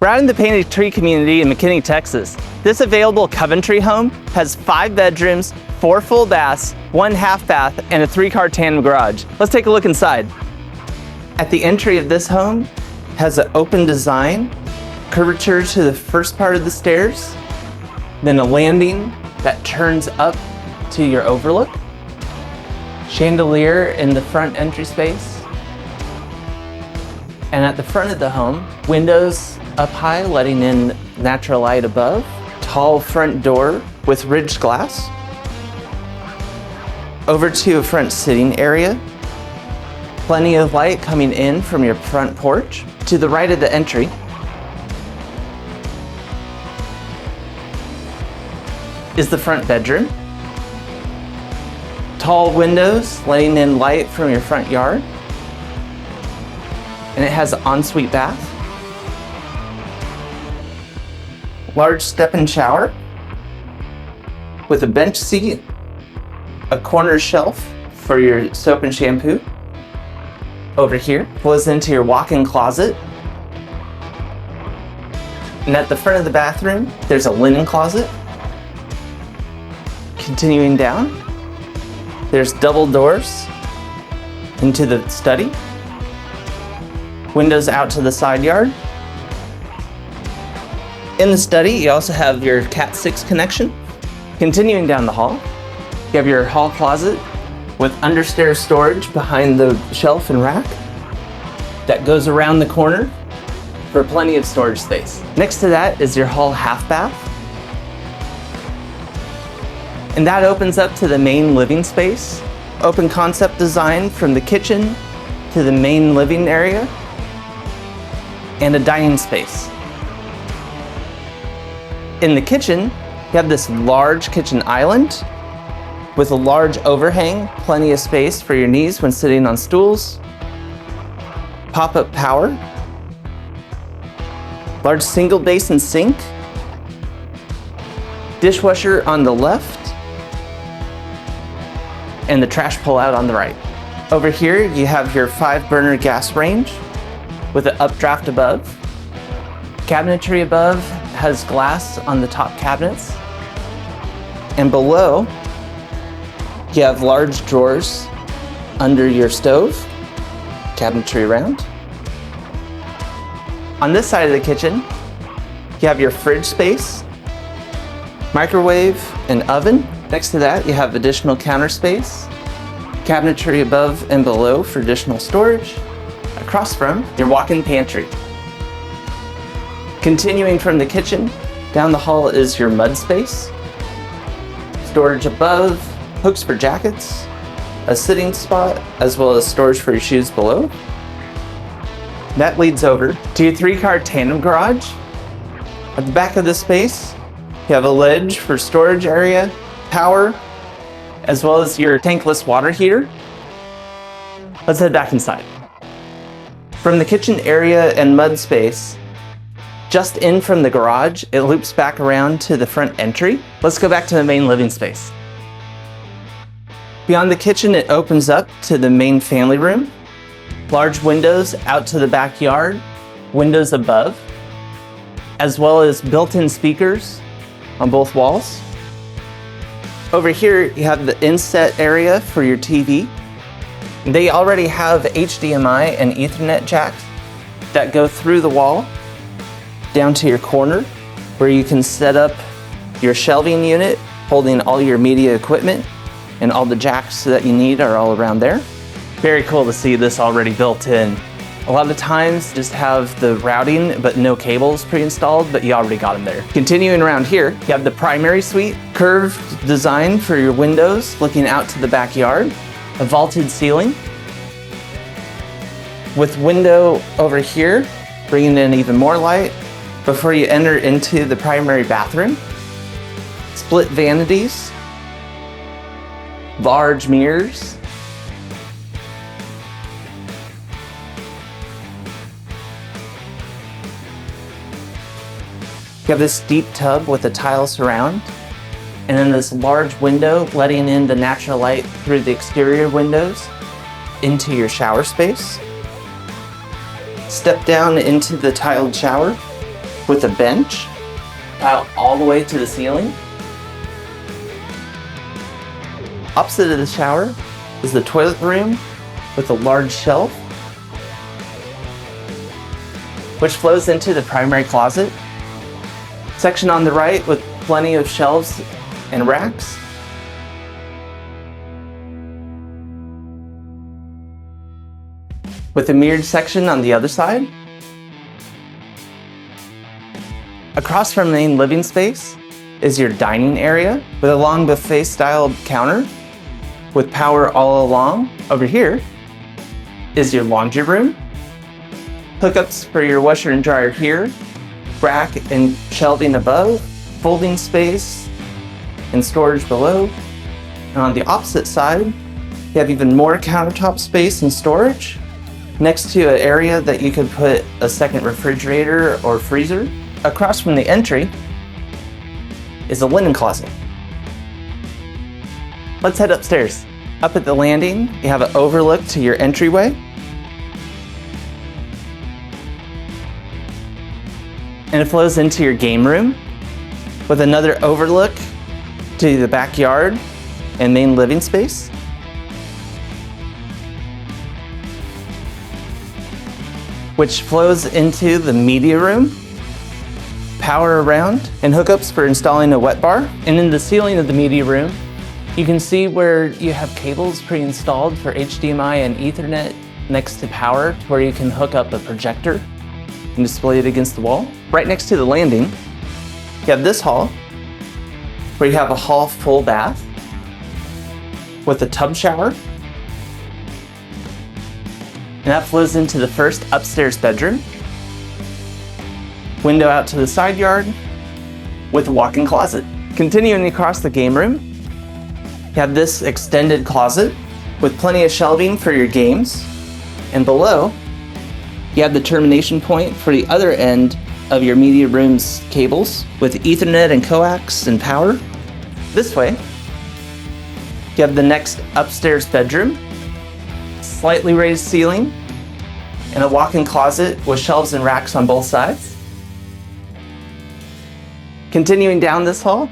We're out in the Painted Tree community in McKinney, Texas. This available Coventry home has 5 bedrooms, 4 full baths, 1 half bath, and a 3-car tandem garage. Let's take a look inside. At the entry of this home has an open design, curvature to the first part of the stairs, then a landing that turns up to your overlook, chandelier in the front entry space, and at the front of the home, windows up high letting in natural light above, tall front door with ridged glass, over to a front sitting area, plenty of light coming in from your front porch. To the right of the entry is the front bedroom. Tall windows letting in light from your front yard, and it has an ensuite bath. Large step-in shower with a bench seat, a corner shelf for your soap and shampoo. Over here flows into your walk-in closet. And at the front of the bathroom, there's a linen closet. Continuing down, there's double doors into the study. Windows out to the side yard. In the study, you also have your Cat 6 connection. Continuing down the hall, you have your hall closet with understairs storage behind the shelf and rack that goes around the corner for plenty of storage space. Next to that is your hall half bath. And that opens up to the main living space. Open concept design from the kitchen to the main living area and a dining space. In the kitchen, you have this large kitchen island with a large overhang, plenty of space for your knees when sitting on stools. Pop-up power. Large single basin sink. Dishwasher on the left. And the trash pull-out on the right. Over here, you have your 5-burner gas range with an updraft above. Cabinetry above has glass on the top cabinets. And below, you have large drawers under your stove, cabinetry around. On this side of the kitchen, you have your fridge space, microwave, and oven. Next to that, you have additional counter space, cabinetry above and below for additional storage. Across from your walk-in pantry. Continuing from the kitchen, down the hall is your mud space. Storage above, hooks for jackets, a sitting spot, as well as storage for your shoes below. That leads over to your 3-car tandem garage. At the back of this space, you have a ledge for storage area, power, as well as your tankless water heater. Let's head back inside. From the kitchen area and mud space, just in from the garage, it loops back around to the front entry. Let's go back to the main living space. Beyond the kitchen, it opens up to the main family room. Large windows out to the backyard, windows above, as well as built-in speakers on both walls. Over here, you have the inset area for your TV. They already have HDMI and Ethernet jacks that go through the wall down to your corner where you can set up your shelving unit holding all your media equipment, and all the jacks that you need are all around there. Very cool to see this already built in. A lot of times just have the routing but no cables pre-installed, but you already got them there. Continuing around here, you have the primary suite, curved design for your windows looking out to the backyard, a vaulted ceiling with window over here, bringing in even more light before you enter into the primary bathroom. Split vanities, large mirrors, you have this deep tub with a tile surround, and then this large window letting in the natural light through the exterior windows into your shower space. Step down into the tiled shower with a bench out all the way to the ceiling. Opposite of the shower is the toilet room with a large shelf, which flows into the primary closet. Section on the right with plenty of shelves and racks. With a mirrored section on the other side. Across from the main living space is your dining area with a long buffet style counter with power all along. Over here is your laundry room. Hookups for your washer and dryer here, rack and shelving above, folding space and storage below. And on the opposite side, you have even more countertop space and storage next to an area that you could put a second refrigerator or freezer. Across from the entry is a linen closet. Let's head upstairs. Up at the landing, you have an overlook to your entryway. And it flows into your game room with another overlook to the backyard and main living space. Which flows into the media room. Power around and hookups for installing a wet bar. And in the ceiling of the media room, you can see where you have cables pre-installed for HDMI and Ethernet next to power, where you can hook up a projector and display it against the wall. Right next to the landing, you have this hall, where you have a hall full bath with a tub shower. And that flows into the first upstairs bedroom. Window out to the side yard with a walk-in closet. Continuing across the game room, you have this extended closet with plenty of shelving for your games. And below, you have the termination point for the other end of your media room's cables with Ethernet and coax and power. This way, you have the next upstairs bedroom, slightly raised ceiling, and a walk-in closet with shelves and racks on both sides. Continuing down this hall,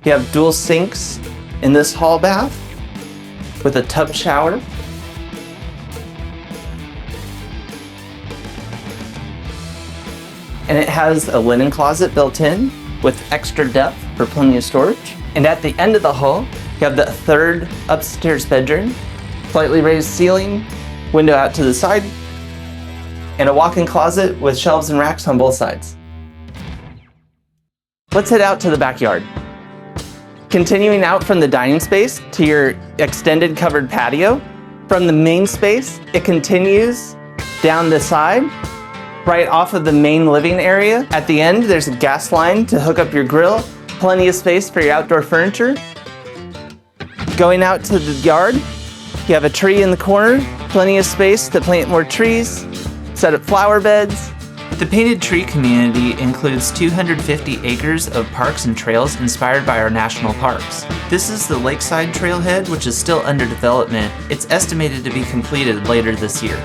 you have dual sinks in this hall bath with a tub shower. And it has a linen closet built in with extra depth for plenty of storage. And at the end of the hall, you have the third upstairs bedroom, slightly raised ceiling, window out to the side, and a walk-in closet with shelves and racks on both sides. Let's head out to the backyard. Continuing out from the dining space to your extended covered patio. From the main space, it continues down the side, right off of the main living area. At the end, there's a gas line to hook up your grill, plenty of space for your outdoor furniture. Going out to the yard, you have a tree in the corner, plenty of space to plant more trees, set up flower beds. The Painted Tree community includes 250 acres of parks and trails inspired by our national parks. This is the Lakeside Trailhead, which is still under development. It's estimated to be completed later this year.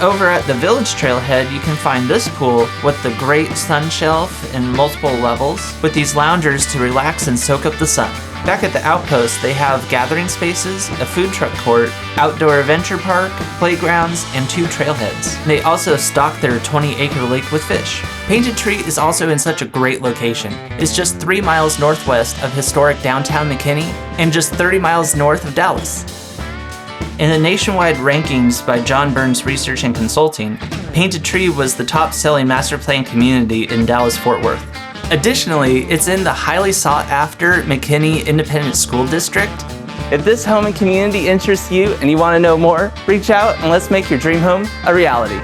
Over at the Village Trailhead, you can find this pool with the great sun shelf in multiple levels, with these loungers to relax and soak up the sun. Back at the Outpost, they have gathering spaces, a food truck court, outdoor adventure park, playgrounds, and 2 trailheads. They also stock their 20-acre lake with fish. Painted Tree is also in such a great location. It's just 3 miles northwest of historic downtown McKinney and just 30 miles north of Dallas. In the nationwide rankings by John Burns Research and Consulting, Painted Tree was the top-selling master plan community in Dallas-Fort Worth. Additionally, it's in the highly sought-after McKinney Independent School District. If this home and community interests you and you want to know more, reach out and let's make your dream home a reality.